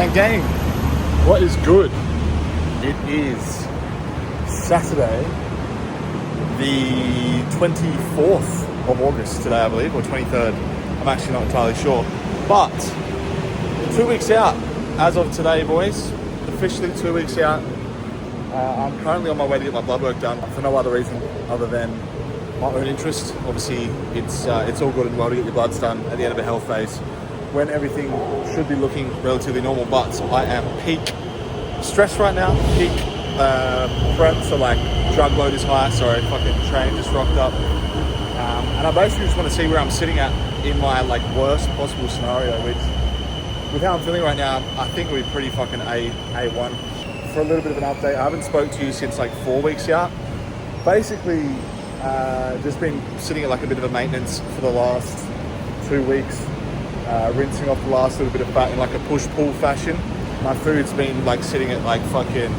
Gang, what is good? It is Saturday, the 24th of August today, I believe, or 23rd. I'm actually not entirely sure. But 2 weeks out as of today, boys. Officially 2 weeks out. I'm currently on my way to get my blood work done for no other reason other than my own interest. Obviously, it's all good and well to get your bloods done at the end of a health phase when everything should be looking relatively normal. But I am peak stress right now, peak prep, so like drug load is high. Sorry, fucking train just rocked up. And I basically just want to see where I'm sitting at in my like worst possible scenario, which with how I'm feeling right now, I think we're pretty fucking A1. For a little bit of an update, I haven't spoke to you since like 4 weeks out. Basically, just been sitting at like a bit of a maintenance for the last 2 weeks, rinsing off the last little bit of fat in like a push-pull fashion. My food's been like sitting at like fucking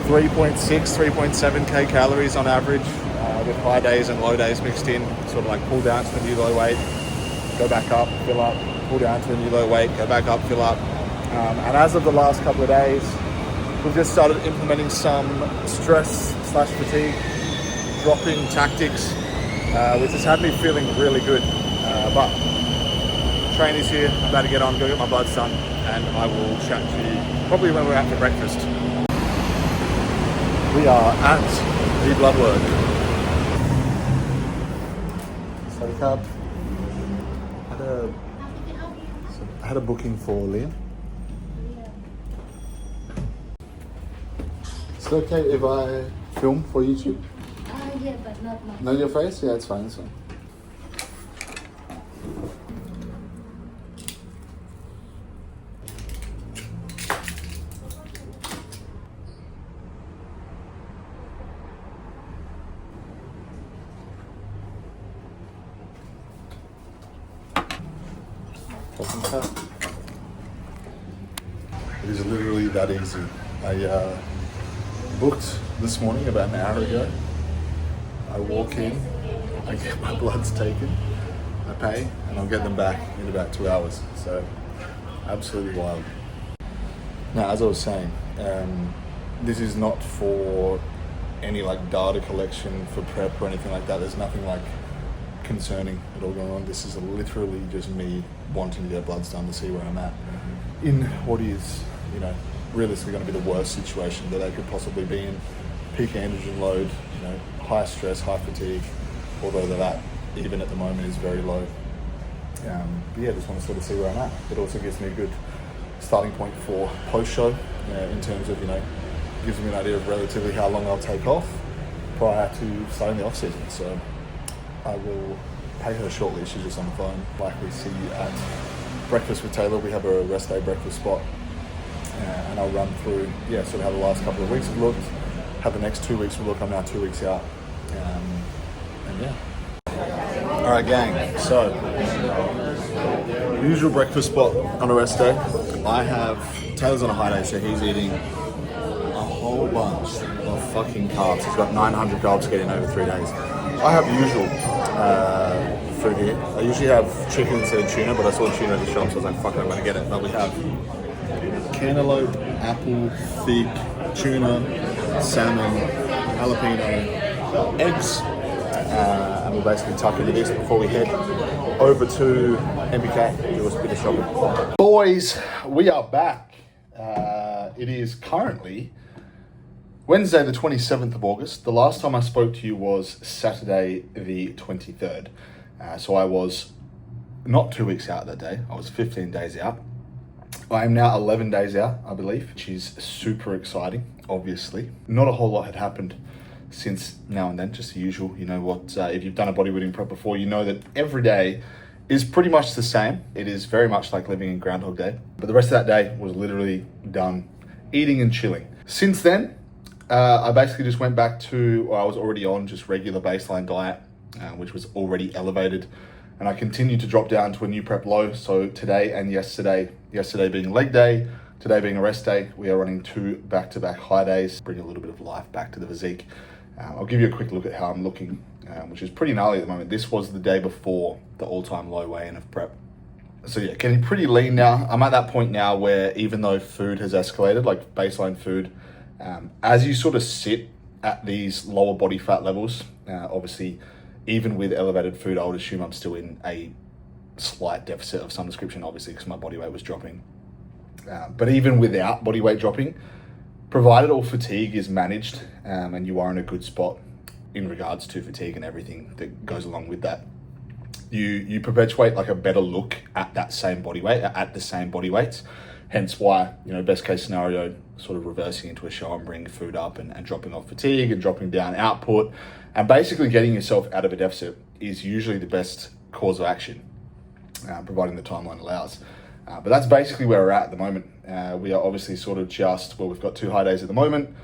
3.6, 3.7k calories on average, with high days and low days mixed in. Sort of like pull down to a new low weight, go back up, fill up, pull down to a new low weight, go back up, fill up. And as of the last couple of days, we've just started implementing some stress/fatigue dropping tactics, which has had me feeling really good. But train is here, I'm about to get on, go get my bloods done, and I will chat to you probably when we're out for breakfast. We are at the blood work. Sorry, cab. I had a booking for Liam. Is it okay if I film for YouTube? Yeah, but not much. Not your face? Yeah, it's fine, it's fine. It is literally that easy. I booked this morning about an hour ago. I walk in, I get my bloods taken, I pay, and I'll get them back in about 2 hours. So, absolutely wild. Now, as I was saying, this is not for any like data collection for prep or anything like that. There's nothing like concerning at all going on. This is literally just me wanting to get bloods done to see where I'm at in what is, you know, realistically going to be the worst situation that they could possibly be in. Peak androgen load, you know, high stress, high fatigue, although that even at the moment is very low. But yeah, just want to sort of see where I'm at. It also gives me a good starting point for post-show, in terms of, you know, gives me an idea of relatively how long I'll take off prior to starting the off-season. So I will pay her shortly. She's just on the phone, like we see at Breakfast with Taylor. We have a rest day breakfast spot, and I'll run through, sort of how the last couple of weeks have looked, how the next 2 weeks will look. I'm now 2 weeks out, and yeah. All right, gang. So, usual breakfast spot on a rest day. I have Taylor's on a high day, so he's eating a whole bunch of fucking carbs. He's got 900 carbs getting over 3 days. I have the usual food here. I usually have chicken instead of tuna, but I saw tuna at the shop, so I was like, fuck it, I'm gonna get it. But we have cantaloupe, apple, fig, tuna, salmon, jalapeno, eggs, and we'll basically tuck into this before we head over to MBK, do a bit of shopping. Boys, we are back. It is currently Wednesday, the 27th of August. The last time I spoke to you was Saturday, the 23rd. So I was not 2 weeks out that day. I was 15 days out. I am now 11 days out, I believe, which is super exciting, obviously. Not a whole lot had happened since now and then, just the usual. You know what, if you've done a bodybuilding prep before, you know that every day is pretty much the same. It is very much like living in Groundhog Day. But the rest of that day was literally done eating and chilling. Since then, I basically just went back to, I was already on just regular baseline diet, which was already elevated. And I continued to drop down to a new prep low. So today and yesterday being leg day, today being a rest day, we are running 2 back-to-back high days, bring a little bit of life back to the physique. I'll give you a quick look at how I'm looking, which is pretty gnarly at the moment. This was the day before the all-time low weigh-in of prep. So yeah, getting pretty lean now. I'm at that point now where even though food has escalated, like baseline food, as you sort of sit at these lower body fat levels, obviously, even with elevated food, I would assume I'm still in a slight deficit of some description, obviously, because my body weight was dropping. But even without body weight dropping, provided all fatigue is managed and you are in a good spot in regards to fatigue and everything that goes along with that, you perpetuate like a better look at that same body weight, at the same body weights. Hence why, best case scenario, sort of reversing into a show and bringing food up and dropping off fatigue and dropping down output and basically getting yourself out of a deficit is usually the best course of action, providing the timeline allows. But that's basically where we're at the moment. We are obviously sort of we've got 2 high days at the moment,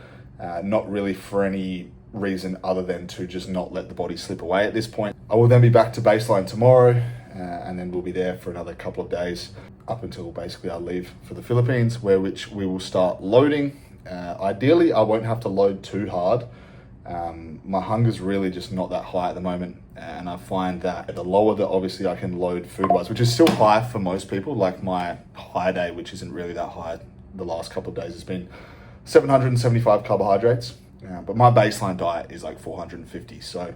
not really for any reason other than to just not let the body slip away at this point. I will then be back to baseline tomorrow, and then we'll be there for another couple of days up until basically I leave for the Philippines, which we will start loading. Ideally, I won't have to load too hard. My hunger's really just not that high at the moment, and I find that the lower that obviously I can load food-wise, which is still high for most people, like my high day, which isn't really that high the last couple of days, has been 775 carbohydrates, but my baseline diet is like 450, so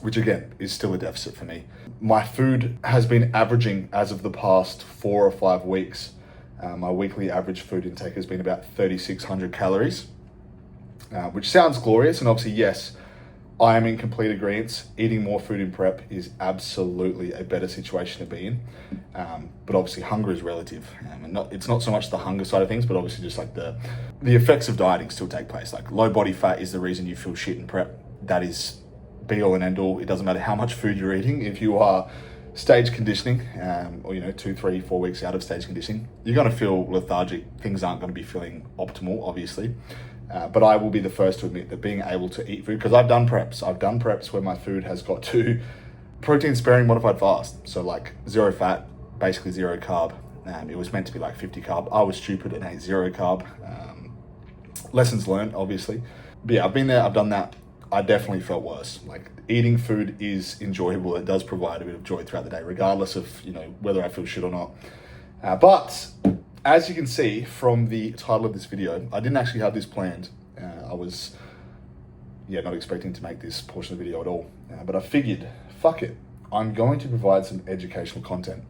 which again is still a deficit for me. My food has been averaging, as of the past 4 or 5 weeks, my weekly average food intake has been about 3,600 calories, which sounds glorious. And obviously, yes, I am in complete agreement. Eating more food in prep is absolutely a better situation to be in. But obviously hunger is relative. And it's not so much the hunger side of things, but obviously just like the effects of dieting still take place. Like low body fat is the reason you feel shit in prep. That is be all and end all. It doesn't matter how much food you're eating. If you are stage conditioning, or 2, 3, 4 weeks out of stage conditioning, you're going to feel lethargic. Things aren't going to be feeling optimal, obviously. But I will be the first to admit that being able to eat food, because I've done preps where my food has got to protein sparing modified fast. So like 0 fat, basically 0 carb. It was meant to be like 50 carb. I was stupid and ate 0 carb. Lessons learned, obviously. But yeah, I've been there, I've done that. I definitely felt worse. Like eating food is enjoyable. It does provide a bit of joy throughout the day, regardless of, whether I feel shit or not. But as you can see from the title of this video, I didn't actually have this planned. I was, not expecting to make this portion of the video at all. But I figured, fuck it. I'm going to provide some educational content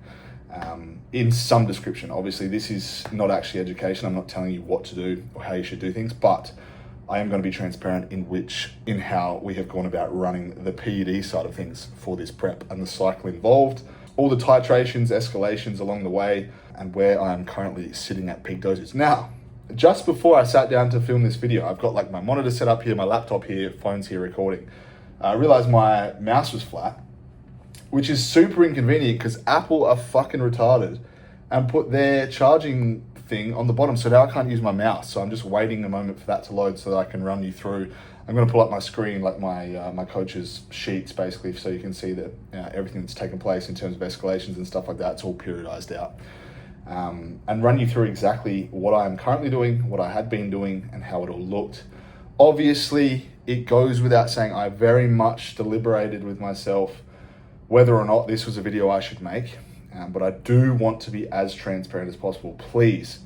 in some description. Obviously, this is not actually education. I'm not telling you what to do or how you should do things, but I am going to be transparent in how we have gone about running the PED side of things for this prep and the cycle involved, all the titrations, escalations along the way, and where I am currently sitting at peak dosage. Now, just before I sat down to film this video, I've got like my monitor set up here, my laptop here, phone's here recording. I realized my mouse was flat, which is super inconvenient because Apple are fucking retarded and put their charging thing on the bottom, so now I can't use my mouse. So I'm just waiting a moment for that to load so that I can run you through. I'm going to pull up my screen, like my coach's sheets, basically, so you can see that everything that's taken place in terms of escalations and stuff like that, it's all periodized out, and run you through exactly what I'm currently doing, what I had been doing, and how it all looked. Obviously, it goes without saying, I very much deliberated with myself whether or not this was a video I should make. But I do want to be as transparent as possible. Please,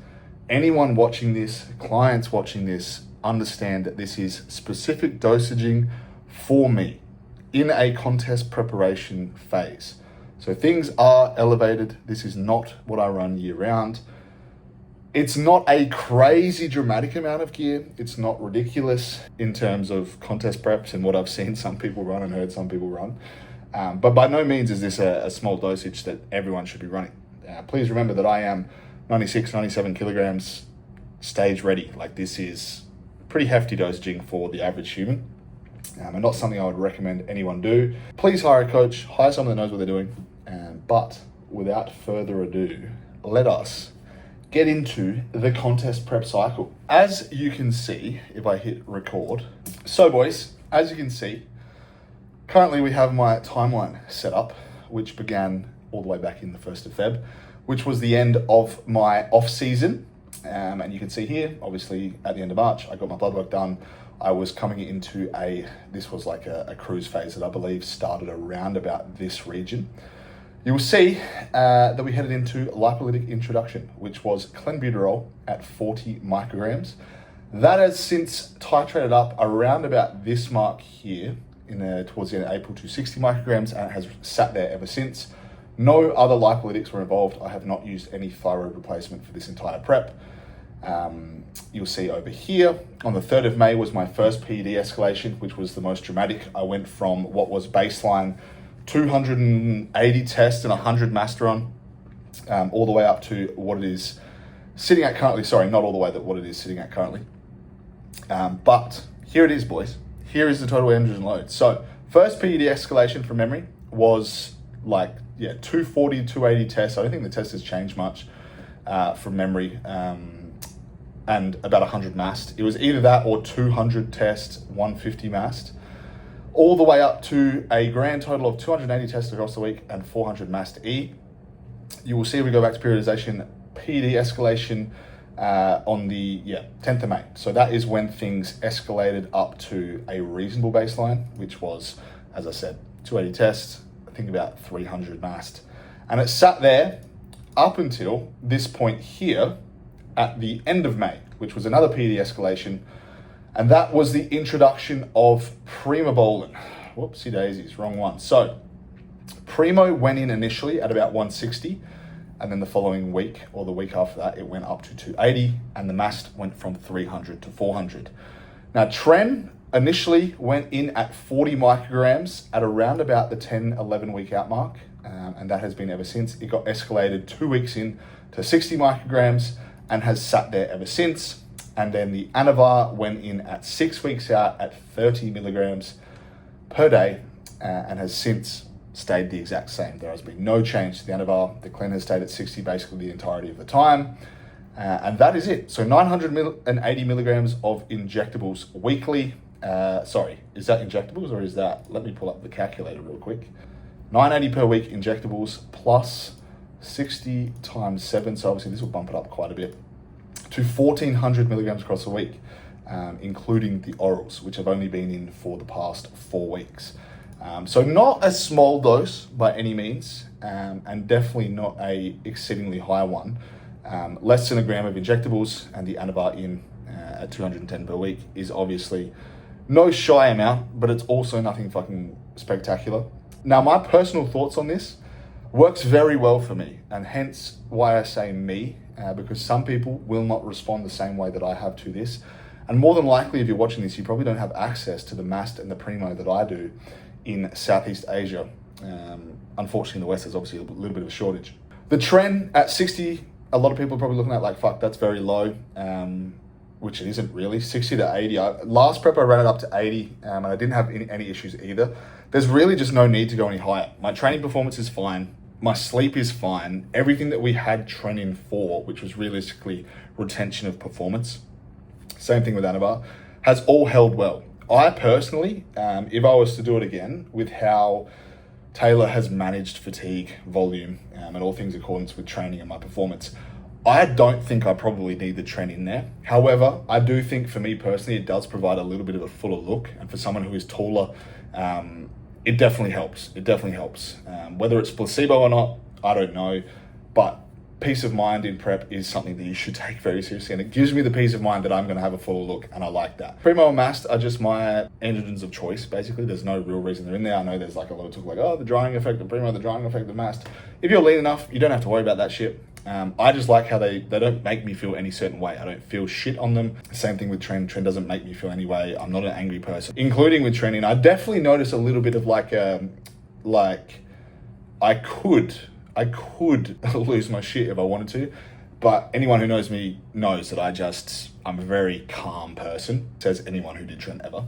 anyone watching this, clients watching this, understand that this is specific dosaging for me in a contest preparation phase. So things are elevated. This is not what I run year round. It's not a crazy dramatic amount of gear. It's not ridiculous in terms of contest preps and what I've seen some people run and heard some people run. But by no means is this a small dosage that everyone should be running. Please remember that I am 96, 97 kilograms stage ready. Like this is pretty hefty dosaging for the average human, and not something I would recommend anyone do. Please hire a coach, hire someone that knows what they're doing. But without further ado, let us get into the contest prep cycle. As you can see, if I hit record. So boys, as you can see, currently we have my timeline set up, which began all the way back in the 1st of Feb, which was the end of my off season. And you can see here, obviously at the end of March, I got my blood work done. I was coming into this was like a cruise phase that I believe started around about this region. You will see that we headed into lipolytic introduction, which was clenbuterol at 40 micrograms. That has since titrated up around about this mark here towards the end of April to 60 micrograms, and it has sat there ever since. No other lipolytics were involved. I have not used any thyroid replacement for this entire prep. You'll see over here, on the 3rd of May was my first PED escalation, which was the most dramatic. I went from what was baseline 280 tests and 100 Masteron, all the way up to what it is sitting at currently. Sorry, not all the way that what it is sitting at currently. But here it is, boys. Here is the total androgen load. So first PED escalation from memory was 240, 280 tests. I don't think the test has changed much from memory, and about 100 mast. It was either that or 200 test, 150 mast, all the way up to a grand total of 280 tests across the week and 400 mast E. You will see we go back to periodization, PED escalation on the 10th of May. So that is when things escalated up to a reasonable baseline, which was, as I said, 280 tests, I think about 300 mast. And it sat there up until this point here at the end of May, which was another PED escalation. And that was the introduction of primobolan. Whoopsie daisies, wrong one. So Primo went in initially at about 160, and then the following week, or the week after that, it went up to 280, and the mast went from 300 to 400. Now, Tren initially went in at 40 micrograms at around about the 10, 11 week out mark, and that has been ever since. It got escalated 2 weeks in to 60 micrograms and has sat there ever since. And then the Anavar went in at 6 weeks out at 30 milligrams per day, and has since stayed the exact same. There has been no change to the Anavar. The Clen has stayed at 60 basically the entirety of the time. And that is it. So 980 milligrams of injectables weekly. Sorry, is that injectables or is that, let me pull up the calculator real quick. 980 per week injectables plus 60 times 7. So obviously this will bump it up quite a bit to 1400 milligrams across the week, including the orals, which have only been in for the past 4 weeks. So not a small dose by any means, and definitely not a exceedingly high one. Less than a gram of injectables, and the Anavar in at 210 per week is obviously no shy amount, but it's also nothing fucking spectacular. Now, my personal thoughts on this works very well for me, and hence why I say me, because some people will not respond the same way that I have to this. And more than likely, if you're watching this, you probably don't have access to the MAST and the Primo that I do in Southeast Asia. Unfortunately, in the West, there's obviously a little bit of a shortage. The trend at 60, a lot of people are probably looking at like, fuck, that's very low, which it isn't really. 60 to 80. Last prep, I ran it up to 80, and I didn't have any issues either. There's really just no need to go any higher. My training performance is fine. My sleep is fine. Everything that we had training for, which was realistically retention of performance, same thing with Anavar, has all held well. I personally, if I was to do it again with how Taylor has managed fatigue, volume, and all things in accordance with training and my performance, I don't think I probably need the trend in there. However, I do think for me personally, it does provide a little bit of a fuller look. And for someone who is taller, it definitely helps. It definitely helps. Whether it's placebo or not, I don't know. But peace of mind in prep is something that you should take very seriously. And it gives me the peace of mind that I'm going to have a full look, and I like that. Primo and Mast are just my androgens of choice, basically. There's no real reason they're in there. I know there's like a lot of talk like, oh, the drying effect of Primo, the drying effect of Mast. If you're lean enough, you don't have to worry about that shit. I just like how they don't make me feel any certain way. I don't feel shit on them. Same thing with Tren. Tren doesn't make me feel any way. I'm not an angry person. Including with training, I definitely notice a little bit of I could lose my shit if I wanted to, but anyone who knows me knows that I'm a very calm person. Says anyone who did Tren ever.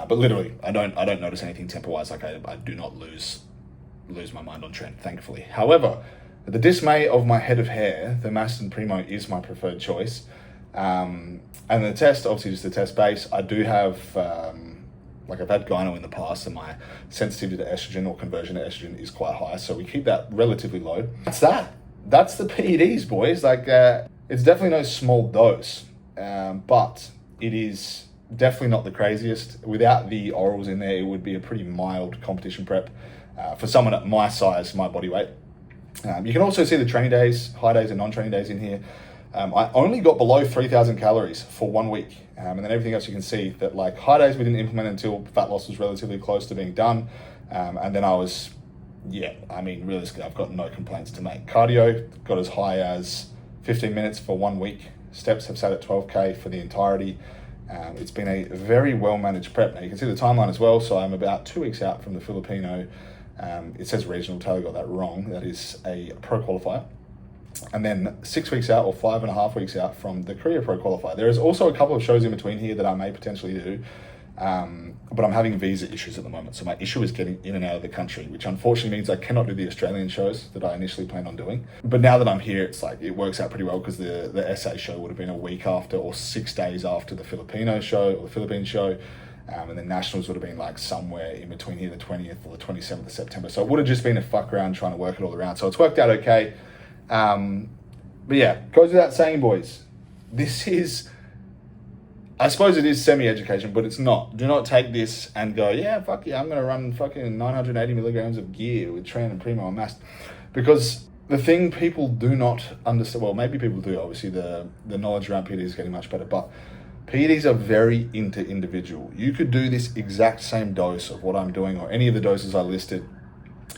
But literally, I don't notice anything temper-wise. Like I do not lose my mind on Tren, thankfully. However, the dismay of my head of hair, the Mast and Primo is my preferred choice. And the test, obviously just the test base, I do have, I've had gyno in the past, and my sensitivity to estrogen or conversion to estrogen is quite high. So we keep that relatively low. That's the PEDs, boys. It's definitely no small dose, but it is definitely not the craziest. Without the orals in there, it would be a pretty mild competition prep for someone at my size, my body weight. You can also see the training days, high days and non-training days in here. I only got below 3,000 calories for 1 week. And then everything else you can see that like high days we didn't implement until fat loss was relatively close to being done. And then I was, realistically, I've got no complaints to make. Cardio got as high as 15 minutes for 1 week. Steps have sat at 12K for the entirety. It's been a very well-managed prep. Now you can see the timeline as well. So I'm about 2 weeks out from the Filipino. It says regional, Taylor got that wrong. That is a pro qualifier. And then 6 weeks out or 5.5 weeks out from the Korea Pro qualifier. There is also a couple of shows in between here that I may potentially do. But I'm having visa issues at the moment. So my issue is getting in and out of the country, which unfortunately means I cannot do the Australian shows that I initially planned on doing. But now that I'm here, it's like, it works out pretty well because the SA show would have been a week after or 6 days after the Filipino show or the Philippine show. And then nationals would have been like somewhere in between here, the 20th or the 27th of September. So it would have just been a fuck around trying to work it all around. So it's worked out okay. But yeah, goes without saying, boys, this is, I suppose it is semi-education, but it's not. Do not take this and go, yeah, fuck yeah, I'm going to run fucking 980 milligrams of gear with Tran and Primo and Mast. Because the thing people do not understand, well, maybe people do, obviously the knowledge around PEDs is getting much better, but PEDs are very inter-individual. You could do this exact same dose of what I'm doing or any of the doses I listed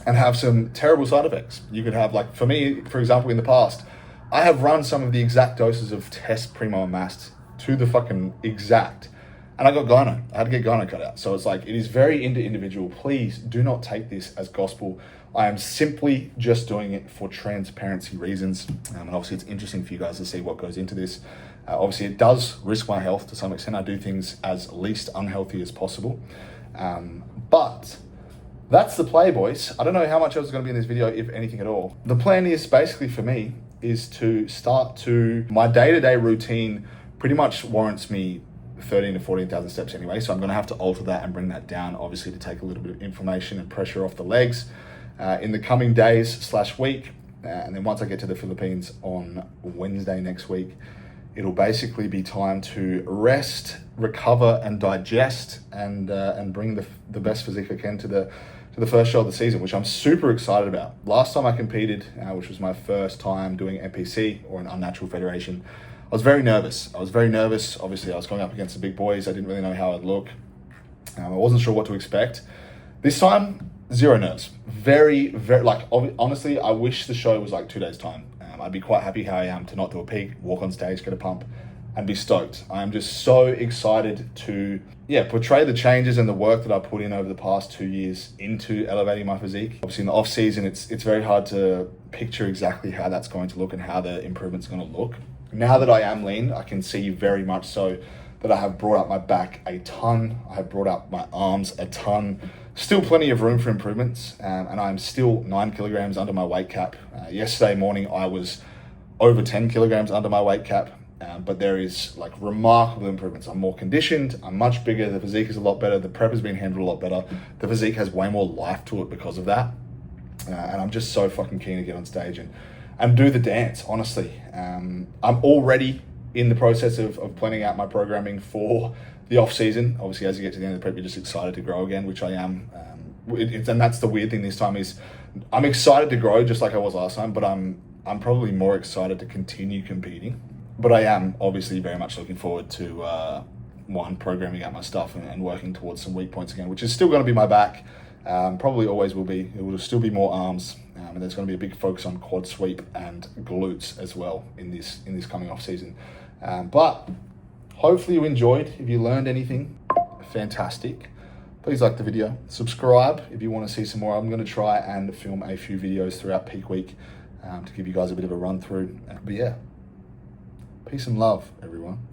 and have some terrible side effects. You could have, like, for me, for example, in the past, I have run some of the exact doses of Test, Primo, and Mast to the fucking exact, and I got gyno. I had to get gyno cut out. So it's like, it is very inter-individual. Please do not take this as gospel. I am simply just doing it for transparency reasons. And obviously it's interesting for you guys to see what goes into this. Obviously it does risk my health to some extent. I do things as least unhealthy as possible. But that's the play, boys. I don't know how much else is going to be in this video, if anything at all. The plan is basically for me is to start to, my day-to-day routine pretty much warrants me 13 to 14,000 steps anyway. So I'm going to have to alter that and bring that down, obviously, to take a little bit of inflammation and pressure off the legs in the coming days/week. And then once I get to the Philippines on Wednesday next week, it'll basically be time to rest, recover, and digest, and bring the best physique I can to the first show of the season, which I'm super excited about. Last time I competed, which was my first time doing NPC or an unnatural federation, I was very nervous. Obviously, I was going up against the big boys. I didn't really know how I'd look. I wasn't sure what to expect. This time, zero nerves. Very, very, like, honestly, I wish the show was like 2 days' time. I'd be quite happy how I am to not do a peak, walk on stage, get a pump, and be stoked. I'm just so excited to, portray the changes and the work that I put in over the past 2 years into elevating my physique. Obviously in the off season, it's very hard to picture exactly how that's going to look and how the improvement's going to look. Now that I am lean, I can see very much so that I have brought up my back a ton. I have brought up my arms a ton. Still plenty of room for improvements, and I'm still 9 kilograms under my weight cap. Yesterday morning, I was over 10 kilograms under my weight cap, but there is like remarkable improvements. I'm more conditioned, I'm much bigger, the physique is a lot better, the prep has been handled a lot better, the physique has way more life to it because of that, and I'm just so fucking keen to get on stage and do the dance, honestly. I'm already in the process of planning out my programming for the off season. Obviously, as you get to the end of the prep, you're just excited to grow again, which I am. And that's the weird thing this time is I'm excited to grow just like I was last time, but I'm probably more excited to continue competing. But I am obviously very much looking forward to programming out my stuff and working towards some weak points again, which is still going to be my back. Probably always will be. It will still be more arms, and there's going to be a big focus on quad sweep and glutes as well in this coming off season. But hopefully you enjoyed. If you learned anything, fantastic. Please like the video. Subscribe if you want to see some more. I'm going to try and film a few videos throughout peak week to give you guys a bit of a run through. But yeah, peace and love, everyone.